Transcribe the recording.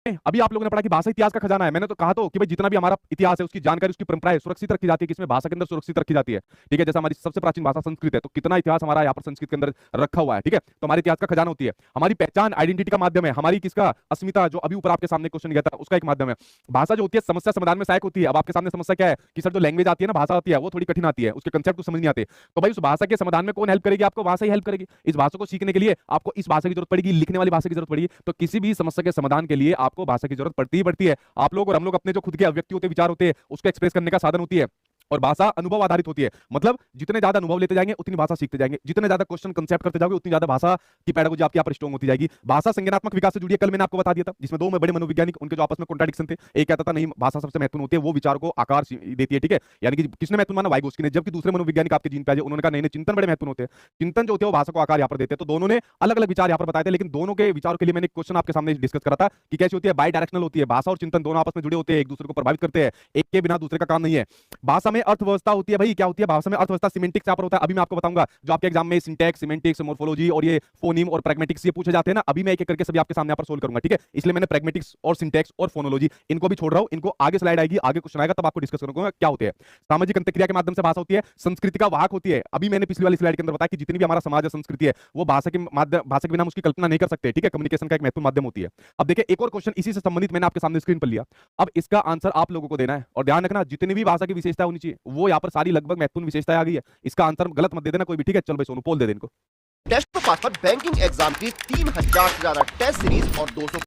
अभी आप लोगों ने पढ़ा कि भाषा इतिहास का खजाना है। मैंने तो कहा तो कि भाई जितना भी हमारा इतिहास है, उसकी जानकारी, उसकी परंपरा है, सुरक्षित रखी जाती है, किसमें भाषा के अंदर सुरक्षित रखी जाती है। ठीक है, जैसे हमारी सबसे प्राचीन भाषा संस्कृत है, तो कितना इतिहास हमारा यहाँ पर संस्कृत के अंदर रखा हुआ है। ठीक है, तो हमारे इतिहास का खजाना होती है, हमारी पहचान, आइडेंटिटी का माध्यम है, हमारी किसका अस्मिता, जो अभी ऊपर आपके सामने क्वेश्चन गया था, उसका एक माध्यम है। भाषा जो होती है समस्या समाधान में सहायक होती है। अब आपके सामने समस्या क्या है कि सर जो लैंग्वेज आती है ना, भाषा आती है, वो थोड़ी कठिन आती है, उसके कंसेप्ट तो समझ नहीं आते, तो भाई उस भाषा के समाधान में कौन हेल्प करेगी आपको? भाषा ही हेल्प करेगी। इस भाषा को सीखने के लिए आपको इस भाषा की जरूरत पड़ेगी, लिखने वाली भाषा की जरूरत पड़ेगी। तो किसी भी समस्या के समाधान के लिए आपको भाषा की जरूरत पड़ती ही पड़ती है। आप लोग और हम लोग अपने जो खुद के अभिव्यक्ति होते हैं, विचार होते हैं, उसको एक्सप्रेस करने का साधन होती है। और भाषा अनुभव आधारित होती है, मतलब जितने ज्यादा अनुभव लेते जाएंगे उतनी भाषा सीखते जाएंगे, जितने ज्यादा क्वेश्चन कंसेप्ट करते जाओगे उतनी ज्यादा भाषा की पैडागोजी आपकी यहाँ पर स्ट्रॉन्ग होती जाएगी। भाषा संज्ञानात्मक विकास से जुड़ी है, कल मैंने आपको बता दिया था, जिसमें दो बड़े मनोवैज्ञानिक, उनके जो आपस में कॉन्ट्राडिक्शन थे। एक कहता था नहीं भाषा सबसे महत्वपूर्ण होती है, वो विचार को आकार देती है। ठीक है, यानी कि किसने महत्वपूर्ण माना? वाइगोस्की ने। जबकि दूसरे मनोवैज्ञानिक आपके जीन पे आ जाए, उन्होंने कहा नहीं नहीं, चिंतन बड़े महत्वपूर्ण होते हैं, चिंतन जो होते हैं वो भाषा को आकार यहाँ पर देते हैं। तो दोनों ने अलग अलग विचार यहाँ पर बताए थे, लेकिन दोनों के विचारों के लिए मैंने क्वेश्चन आपके सामने डिस्कस करा था कि कैसी होती है, बाई डायरेक्शनल होती है। भाषा और चिंतन दोनों आपस में जुड़े होते हैं, एक दूसरे को प्रभावित करते हैं, एक के बिना दूसरे का काम नहीं है। भाषा में अर्थव्यवस्था होती है। भाई क्या होती है भाषा में? अर्थव्यवस्था। सिमेंटिक्स यहाँ पर होता है, अभी मैं आपको बताऊंगा। जो आपके एग्जाम में सिंटैक्स, सिमेंटिक्स, मोर्फोलॉजी और ये फोनीम और प्रैग्मेटिक्स ये पूछे जाते हैं ना, अभी मैं एक एक करके सभी आपके सामने यहाँ पर सोल्व करूंगा। ठीक है, इसलिए मैंने प्रैग्मेटिक्स और सिंटैक्स और फोनोलॉजी इनको भी छोड़ रहा हूं, इनको आगे स्लाइड आएगी, आगे क्वेश्चन आएगा, तब आपको डिस्कस करूंगा क्या होते हैं। सामाजिक अंतःक्रिया के माध्यम से भाषा होती है, संस्कृति का वाहक होती है। अभी मैंने पिछली वाली स्लाइड के अंदर बताया कि जितनी भी हमारा समाज है, संस्कृति है, वो भाषा के माध्यम, भाषा के बिना हम उसकी कल्पना नहीं कर सकते। ठीक है, कम्युनिकेशन का एक महत्वपूर्ण माध्यम होती है। अब देखिए एक और क्वेश्चन इसी से संबंधित मैंने आपके सामने स्क्रीन पर लिया। अब इसका आंसर आप लोगों को देना है, और ध्यान रखना जितनी भी भाषा की विशेषता होनी चाहिए वो यहाँ पर सारी लगभग महत्वपूर्ण विशेषताएं आ गई है। इसका आंसर गलत मत दे देना कोई भी। ठीक है, चल भाई सोनू पोल दे दे इनको। टेस्ट पास पर बैंकिंग एग्जाम की 3000 से ज्यादा टेस्ट सीरीज और 200